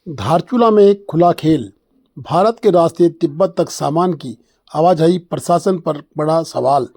धारचूला में एक खुला खेल। भारत के रास्ते तिब्बत तक सामान की आवाजाही प्रशासन पर बड़ा सवाल।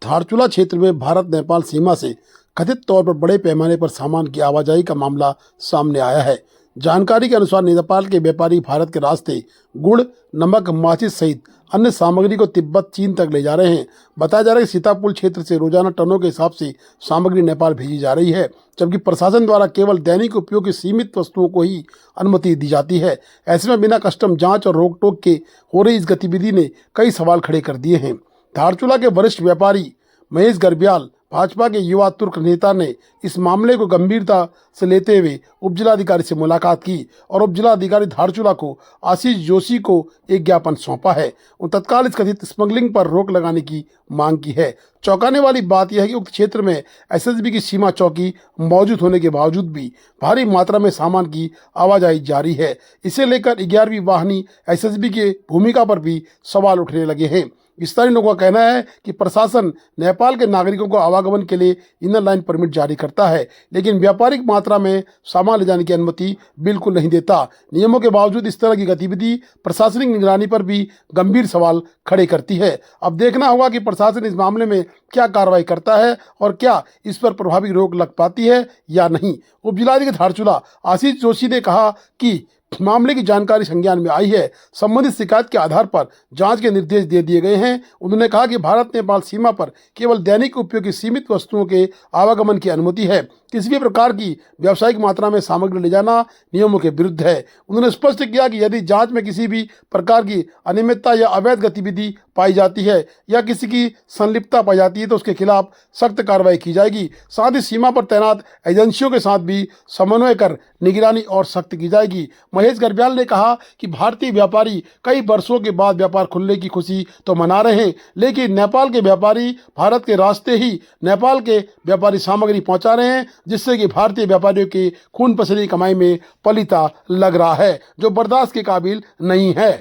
धारचूला क्षेत्र में भारत नेपाल सीमा से कथित तौर पर बड़े पैमाने पर सामान की आवाजाही का मामला सामने आया है। जानकारी के अनुसार नेपाल के व्यापारी भारत के रास्ते गुड़, नमक, माचिस सहित अन्य सामग्री को तिब्बत, चीन तक ले जा रहे हैं। बताया जा रहा है कि सीतापुर क्षेत्र से रोजाना टनों के हिसाब से सामग्री नेपाल भेजी जा रही है, जबकि प्रशासन द्वारा केवल दैनिक उपयोग की सीमित वस्तुओं को ही अनुमति दी जाती है। ऐसे में बिना कस्टम जांच और रोक टोक के हो रही इस गतिविधि ने कई सवाल खड़े कर दिए हैं। धारचूला के वरिष्ठ व्यापारी महेश गर्ब्याल, भाजपा के युवा तुर्क नेता ने इस मामले को गंभीरता से लेते हुए उपजिलाधिकारी से मुलाकात की और उपजिलाधिकारी धारचूला को आशीष जोशी को एक ज्ञापन सौंपा है। उन तत्काल इस कथित स्मगलिंग पर रोक लगाने की मांग की है। चौंकाने वाली बात यह है कि उक्त क्षेत्र में एसएसबी की सीमा चौकी मौजूद होने के बावजूद भी भारी मात्रा में सामान की आवाजाही जारी है। इसे लेकर 11वीं वाहिनी एसएसबी की भूमिका पर भी सवाल उठने लगे हैं। स्थानीय लोगों का कहना है कि प्रशासन नेपाल के नागरिकों को आवागमन के लिए इनर लाइन परमिट जारी करता है, लेकिन व्यापारिक मात्रा में सामान ले जाने की अनुमति बिल्कुल नहीं देता। नियमों के बावजूद इस तरह की गतिविधि प्रशासनिक निगरानी पर भी गंभीर सवाल खड़े करती है। अब देखना होगा कि प्रशासन इस मामले में क्या कार्रवाई करता है और क्या इस पर प्रभावी रोक लग पाती है या नहीं। उपजिलाधिकारी धारचूला आशीष जोशी ने कहा कि मामले की जानकारी संज्ञान में आई है। संबंधित शिकायत के आधार पर जांच के निर्देश दे दिए गए हैं। उन्होंने कहा कि भारत नेपाल सीमा पर केवल दैनिक उपयोग की सीमित वस्तुओं के आवागमन की अनुमति है। किसी भी प्रकार की व्यावसायिक मात्रा में सामग्री ले जाना नियमों के विरुद्ध है। उन्होंने स्पष्ट किया कि यदि जांच में किसी भी प्रकार की अनियमितता या अवैध गतिविधि पाई जाती है या किसी की संलिप्तता पाई जाती है तो उसके खिलाफ सख्त कार्रवाई की जाएगी। साथ ही सीमा पर तैनात एजेंसियों के साथ भी समन्वय कर निगरानी और सख्त की जाएगी। महेश गर्ब्याल ने कहा कि भारतीय व्यापारी कई वर्षों के बाद व्यापार खुलने की खुशी तो मना रहे हैं, लेकिन नेपाल के व्यापारी भारत के रास्ते ही नेपाल के व्यापारी सामग्री पहुंचा रहे हैं, जिससे कि भारतीय व्यापारियों की खून पसीने कमाई में पलीता लग रहा है, जो बर्दाश्त के काबिल नहीं है।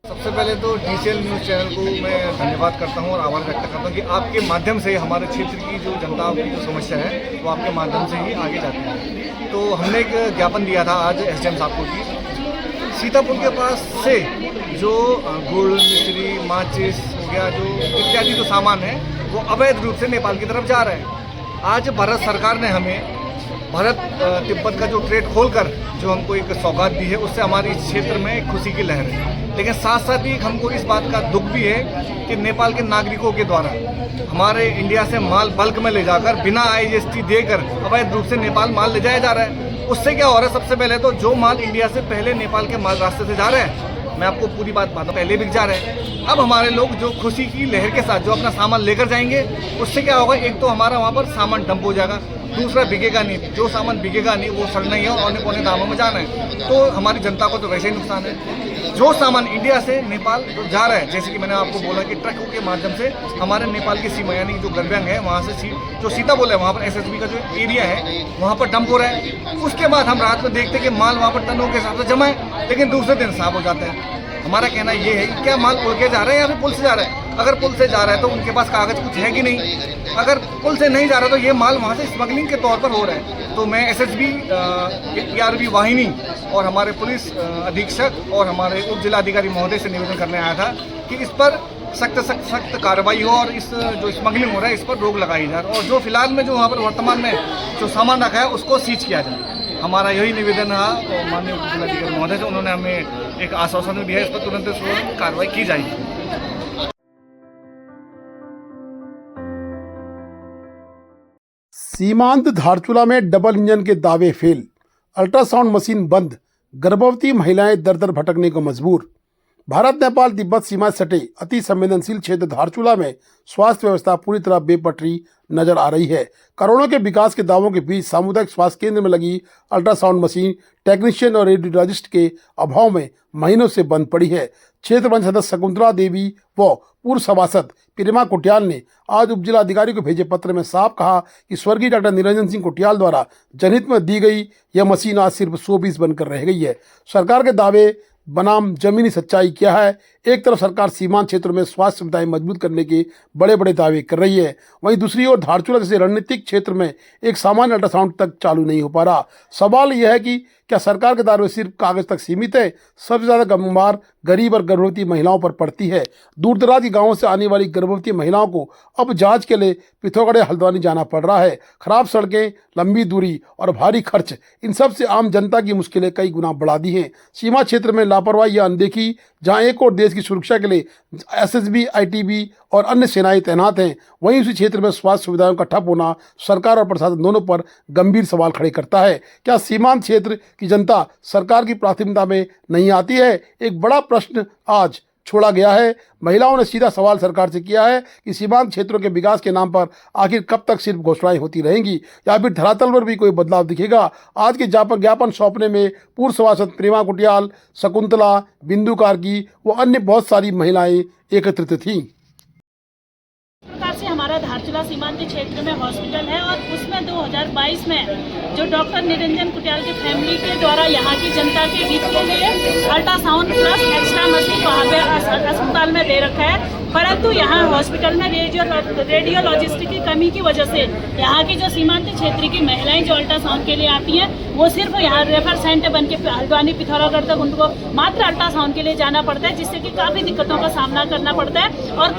सबसे पहले तो डीसीएल न्यूज़ चैनल को मैं धन्यवाद करता हूं और आभार व्यक्त करता हूं कि आपके माध्यम से हमारे क्षेत्र की जो जनता की जो समस्या है वो आपके माध्यम से ही आगे जाती है। तो हमने एक ज्ञापन दिया था आज एसडीएम साहब को कि सीतापुर के पास से जो गुड़, मिश्री, माचिस हो गया, जो इत्यादि जो सामान है वो अवैध रूप से नेपाल की तरफ जा रहे हैं। आज भारत सरकार ने हमें भारत तिब्बत का जो ट्रेड खोलकर जो हमको एक सौगात दी है, उससे हमारे इस क्षेत्र में एक खुशी की लहर है। लेकिन साथ साथ ही हमको इस बात का दुख भी है कि नेपाल के नागरिकों के द्वारा हमारे इंडिया से माल बल्क में ले जाकर बिना आईजीएसटी देकर अवैध रूप से नेपाल माल ले जाया जा रहा है। उससे क्या हो रहा है, सबसे पहले तो जो माल इंडिया से पहले नेपाल के माल रास्ते से जा रहे हैं, मैं आपको पूरी बात बताता हूँ, पहले बिक जा रहे हैं। अब हमारे लोग जो खुशी की लहर के साथ जो अपना सामान लेकर जाएंगे, उससे क्या होगा, एक तो हमारा वहाँ पर सामान डंप हो जाएगा, दूसरा बिकेगा नहीं। जो सामान बिकेगा नहीं वो सड़ना ही है और औने पौने दामों में जाना है, तो हमारी जनता को तो वैसे ही नुकसान है। जो सामान इंडिया से नेपाल जो जा रहा है, जैसे कि मैंने आपको बोला कि ट्रकों के माध्यम से हमारे नेपाल की सीमा यानी जो गर्ब्यांग है वहाँ से जो सीता बोला है वहाँ पर एसएसबी का जो एरिया है वहाँ पर डंप हो रहा है। उसके बाद हम रात में देखते हैं कि माल वहाँ पर टनों के हिसाब से जमा है, लेकिन दूसरे दिन साफ हो जाता है। हमारा कहना ये है कि क्या माल उड़ के जा रहा है या फिर पुल से जा रहा है। अगर पुल से जा रहा है तो उनके पास कागज कुछ है कि नहीं। अगर पुल से नहीं जा रहा तो ये माल वहाँ से स्मगलिंग के तौर पर हो रहा है। तो मैं एसएसबी, 11वीं वाहिनी और हमारे पुलिस अधीक्षक और हमारे उप जिलाधिकारी महोदय से निवेदन करने आया था कि इस पर सख्त कार्रवाई हो और इस जो स्मगलिंग हो रहा है इस पर रोक लगाई जाए और जो फिलहाल में जो वहाँ पर वर्तमान में जो सामान रखा है उसको सीज किया जाए। हमारा यही निवेदन रहा और माननीय उप जिलाधिकारी महोदय से उन्होंने हमें एक आश्वासन दिया है, इस पर तुरंत कार्रवाई की जाएगी। सीमांत धारचूला में डबल इंजन के दावे फेल, अल्ट्रासाउंड मशीन बंद, गर्भवती महिलाएं दर दर भटकने को मजबूर। भारत नेपाल तिब्बत सीमा से सटे अति संवेदनशील क्षेत्र धारचूला में स्वास्थ्य व्यवस्था पूरी तरह बेपटरी नजर आ रही है। करोड़ों के विकास के दावों के बीच सामुदायिक स्वास्थ्य केंद्र में लगी अल्ट्रासाउंड मशीन टेक्नीशियन और रेडियोलॉजिस्ट के अभाव में महीनों से बंद पड़ी है। क्षेत्र पंचायत सदस्य शकुंतला देवी व पूर्व सभासद प्रेमा कुटियाल ने आज उपजिलाधिकारी को भेजे पत्र में साफ कहा कि स्वर्गीय डॉक्टर निरंजन सिंह कुटियाल द्वारा जनहित में दी गई यह मशीन आज सिर्फ 120 बनकर रह गई है। सरकार के दावे बनाम जमीनी सच्चाई क्या है। एक तरफ सरकार सीमांत क्षेत्रों में स्वास्थ्य सुविधाएं मजबूत करने के बड़े बड़े दावे कर रही है, वहीं दूसरी ओर धारचूला जैसे रणनीतिक क्षेत्र में एक सामान्य अल्ट्रासाउंड तक चालू नहीं हो पा रहा। सवाल यह है कि क्या सरकार के दायरे सिर्फ कागज तक सीमित है? सबसे ज्यादा बीमार गरीब और गर्भवती महिलाओं पर पड़ती है। दूर दराज के गांवों से आने वाली गर्भवती महिलाओं को अब जांच के लिए पिथौरागढ़ या हल्द्वानी जाना पड़ रहा है। खराब सड़कें, लंबी दूरी और भारी खर्च, इन सब से आम जनता की मुश्किलें कई गुना बढ़ा दी हैं। सीमा क्षेत्र में लापरवाही या अनदेखी, जहां एक और देश की सुरक्षा के लिए एसएसबी, आईटीबी और अन्य सेनाएं तैनात हैं, वहीं उसी क्षेत्र में स्वास्थ्य सुविधाओं का ठप होना सरकार और प्रशासन दोनों पर गंभीर सवाल खड़े करता है। क्या सीमांत क्षेत्र की जनता सरकार की प्राथमिकता में नहीं आती है? एक बड़ा प्रश्न आज छोड़ा गया है। महिलाओं ने सीधा सवाल सरकार से किया है कि सीमांत क्षेत्रों के विकास के नाम पर आखिर कब तक सिर्फ घोषणाएं होती रहेंगी या फिर धरातल पर भी कोई बदलाव दिखेगा? आज के ज्ञापन सौंपने में पूर्व सभासद प्रेमा कुटियाल, शकुंतला, बिंदु कार्की व अन्य बहुत सारी महिलाएं एकत्रित थीं। प्रकार से हमारा धारचूला सीमांत क्षेत्र में हॉस्पिटल है और उसमें 2022 में जो डॉक्टर निरंजन कुटियाल की फैमिली के द्वारा यहाँ की जनता के हित के लिए अल्ट्रासाउंड प्लस एक्स्ट्रा मशीन वहाँ पे अस्पताल में दे रखा है, परंतु यहाँ हॉस्पिटल में रेडियोलॉजिस्ट की कमी की वजह से यहाँ की जो सीमांत क्षेत्र की महिलाएं जो अल्ट्रासाउंड के लिए आती हैं वो सिर्फ यहाँ रेफर सेंटर बन के हल्द्वानी पिथौरागढ़ तक उनको मात्र अल्ट्रासाउंड के लिए जाना पड़ता है, जिससे कि काफ़ी दिक्कतों का सामना करना पड़ता है। और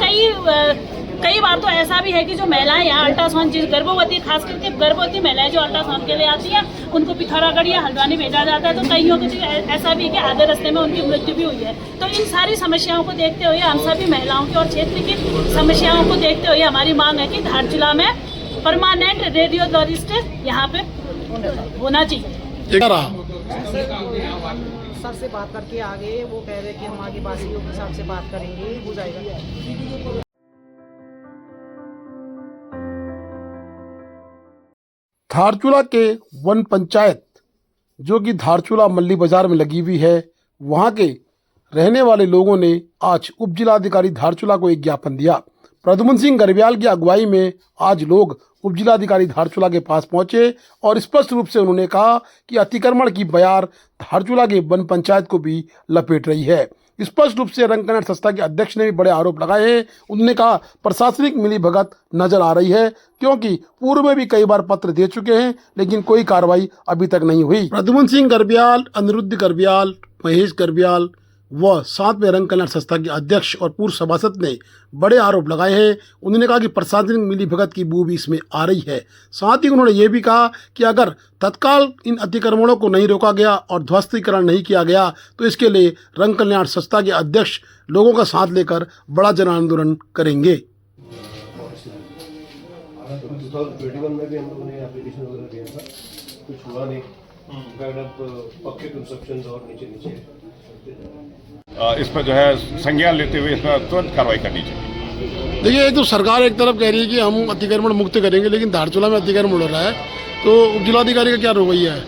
कई बार तो ऐसा भी है कि जो महिलाएं यहाँ अल्ट्रासाउंड, जिस गर्भवती, खास करके गर्भवती महिलाएं जो अल्ट्रासाउंड के लिए आती हैं उनको पिथौरागढ़ या हल्द्वानी भेजा जाता है, तो कईयों को ऐसा भी है कि आधे रास्ते में उनकी मृत्यु भी हुई है। तो इन सारी समस्याओं को देखते हुए हम सभी महिलाओं की और क्षेत्र की समस्याओं को देखते हुए हमारी मांग है कि धारचूला में परमानेंट रेडियोलॉजिस्ट यहाँ पे होना चाहिए। सर से बात करके आगे वो कह रहे कि हम आगे वासियों के हिसाब से बात करेंगे, हो जाएगा। धारचूला के वन पंचायत, जो कि धारचूला मल्ली बाजार में लगी हुई है, वहां के रहने वाले लोगों ने आज उप जिलाधिकारी धारचूला को एक ज्ञापन दिया। प्रद्युम्न सिंह गर्ब्याल की अगुवाई में आज लोग उप जिलाधिकारी धारचूला के पास पहुंचे और स्पष्ट रूप से उन्होंने कहा कि अतिक्रमण की बयार धारचूला के वन पंचायत को भी लपेट रही है। स्पष्ट रूप से रंग कन्नड़ संस्था के अध्यक्ष ने भी बड़े आरोप लगाए हैं। उन्होंने कहा प्रशासनिक मिलीभगत नजर आ रही है, क्योंकि पूर्व में भी कई बार पत्र दे चुके हैं लेकिन कोई कार्रवाई अभी तक नहीं हुई। प्रद्युम्न सिंह गर्ब्याल, अनिरुद्ध गर्ब्याल, महेश गर्ब्याल व साथ में रंग कन्नड़ संस्था के अध्यक्ष और पूर्व सभासद ने बड़े आरोप लगाए हैं। उन्होंने कहा कि प्रशासनिक मिलीभगत की बू भी इसमें आ रही है। साथ ही उन्होंने ये भी कहा कि अगर तत्काल इन अतिक्रमणों को नहीं रोका गया और ध्वस्तीकरण नहीं किया गया तो इसके लिए रंग कल्याण संस्था के अध्यक्ष लोगों का साथ लेकर बड़ा जन आंदोलन करेंगे। 2021 में भी हम लोगों ने एप्लीकेशन वगैरह दिया था, कुछ हुआ नहीं। पक्के कंस्ट्रक्शन और नीचे इस पर जो है संज्ञान लेते हुए इस पर तुरंत कार्रवाई करनी चाहिए। देखिए, एक तो सरकार एक तरफ कह रही है कि हम अतिक्रमण मुक्त करेंगे, लेकिन धारचूला में अतिक्रमण हो रहा है, तो उप जिलाधिकारी का क्या रवैया है?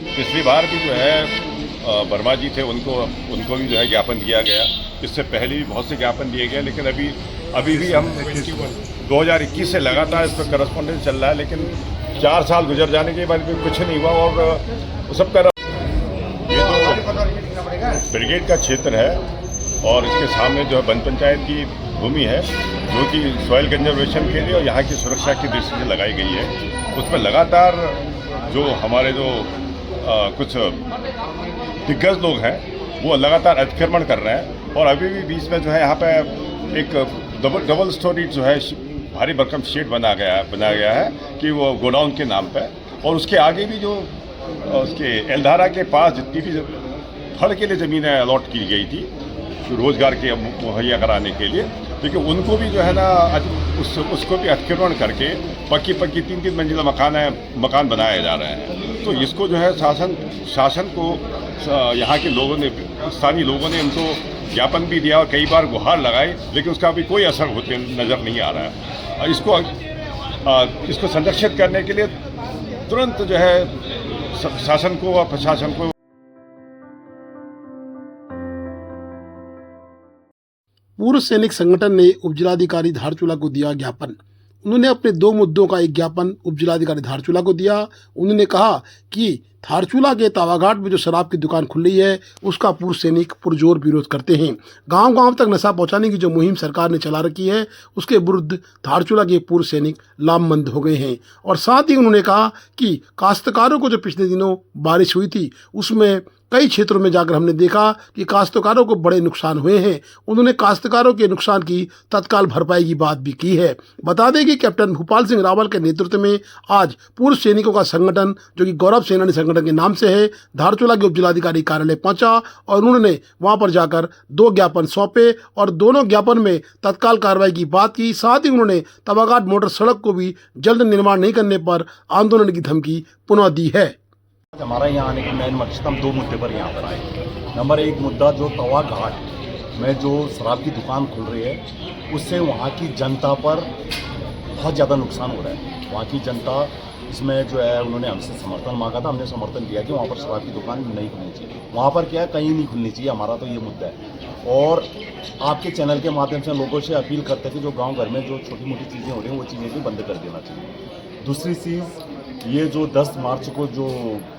पिछली बार भी जो है वर्मा जी थे, उनको भी जो है ज्ञापन दिया गया। इससे पहले भी बहुत से ज्ञापन दिए गए, लेकिन अभी भी हम 2021 से लगातार इस पर करस्पॉन्डेंस चल रहा है, लेकिन 4 साल गुजर जाने के बाद भी कुछ नहीं हुआ। और सबका ये तो ब्रिगेड का क्षेत्र है और इसके सामने जो है वन पंचायत की भूमि है, जो कि सॉइल कंजर्वेशन के लिए और यहाँ की सुरक्षा की दृष्टि से लगाई गई है। उसमें लगातार जो हमारे कुछ दिग्गज लोग हैं वो लगातार अतिक्रमण कर रहे हैं। और अभी भी बीच में जो है यहाँ पे एक डबल स्टोरी जो है भारी भरकम शेड बनाया गया है कि वो गोडाउन के नाम पे। और उसके आगे भी जो उसके एलधारा के पास जितनी भी फल के लिए ज़मीनें अलॉट की गई थी रोज़गार के मुहैया कराने के लिए, लेकिन उनको भी जो है ना उसको भी अतिक्रमण करके पक्की 3-3 मंजिला मकान बनाए जा रहे हैं। तो इसको जो है शासन को यहाँ के लोगों ने, स्थानीय लोगों ने इनको ज्ञापन भी दिया और कई बार गुहार लगाई, लेकिन उसका अभी कोई असर होते नज़र नहीं आ रहा है। और इसको संरक्षित करने के लिए तुरंत जो है शासन को और प्रशासन को। पूर्व सैनिक संगठन ने उप जिलाधिकारी धारचूला को दिया ज्ञापन। उन्होंने अपने 2 मुद्दों का एक ज्ञापन उप जिलाधिकारी धारचूला को दिया। उन्होंने कहा कि धारचूला के तावाघाट में जो शराब की दुकान खुल रही है उसका पूर्व सैनिक पुरजोर विरोध करते हैं। गांव-गांव तक नशा पहुंचाने की जो मुहिम सरकार ने चला रखी है उसके विरुद्ध धारचूला के पूर्व सैनिक लामबंद हो गए हैं। और साथ ही उन्होंने कहा कि काश्तकारों को जो पिछले दिनों बारिश हुई थी उसमें कई क्षेत्रों में जाकर हमने देखा कि काश्तकारों को बड़े नुकसान हुए हैं। उन्होंने काश्तकारों के नुकसान की तत्काल भरपाई की बात भी की है। बता दें कि कैप्टन भूपाल सिंह रावल के नेतृत्व में आज पूर्व सैनिकों का संगठन जो कि गौरव सेनानी संगठन के नाम से है धारचूला के उप जिलाधिकारी कार्यालय पहुंचा और उन्होंने वहां पर जाकर 2 ज्ञापन सौंपे और दोनों ज्ञापन में तत्काल कार्रवाई की बात की। साथ ही उन्होंने तवाघाट मोटर सड़क को भी जल्द निर्माण नहीं करने पर आंदोलन की धमकी पुनः दी है। हमारा यहाँ आने की मेन मकसद हम 2 मुद्दे पर यहाँ पर आए। नंबर 1 मुद्दा जो तवा घाट में जो शराब की दुकान खुल रही है उससे वहाँ की जनता पर बहुत ज़्यादा नुकसान हो रहा है। वहाँ की जनता इसमें जो है उन्होंने हमसे समर्थन मांगा था, हमने समर्थन दिया कि वहाँ पर शराब की दुकान नहीं खुलनी चाहिए। वहाँ पर क्या है, कहीं नहीं खुलनी चाहिए, हमारा तो ये मुद्दा है। और आपके चैनल के माध्यम से लोगों से अपील करते हैं कि जो गाँव घर में जो छोटी मोटी चीज़ें हो रही हैं वो चीज़ें भी बंद कर देना चाहिए। दूसरी चीज़ ये जो 10 मार्च को जो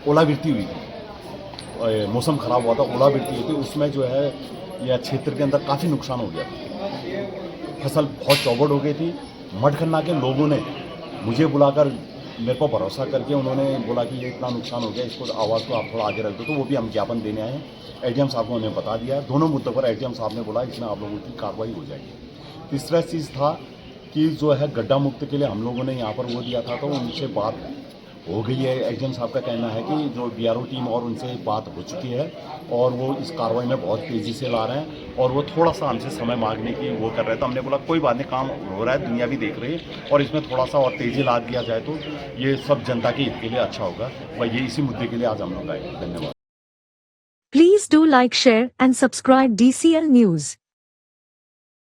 ओलावृष्टि हुई थी, मौसम ख़राब हुआ था, ओलावृष्टि हुई थी, उसमें जो है यह क्षेत्र के अंदर काफ़ी नुकसान हो गया था। फसल बहुत चौपट हो गई थी। मठखन्ना के लोगों ने मुझे बुलाकर मेरे को भरोसा करके उन्होंने बोला कि ये इतना नुकसान हो गया, इसको आवाज़ को आप थोड़ा आगे रख दो, तो वो भी हम ज्ञापन देने आए हैं। एडीएम साहब को उन्हें बता दिया। दोनों मुद्दों पर एडीएम साहब ने बोला इसमें आप लोगों की कार्रवाई हो जाएगी। तीसरा चीज़ था कि जो है गड्ढा मुक्त के लिए हम लोगों ने यहाँ पर वो दिया था, तो उनसे बात हो गई है। एडीएम साहब का कहना है कि जो बीआरओ टीम और उनसे बात हो चुकी है और वो इस कार्रवाई में बहुत तेज़ी से ला रहे हैं और वो थोड़ा सा हमसे समय मांगने की वो कर रहे थे। हमने बोला कोई बात नहीं, काम हो रहा है, दुनिया भी देख रही है और इसमें थोड़ा सा और तेज़ी ला दिया जाए तो ये सब जनता के हित के लिए अच्छा होगा। वह ये इसी मुद्दे के लिए आज हम लोग आए। धन्यवाद। Please do like, share and subscribe DCL News.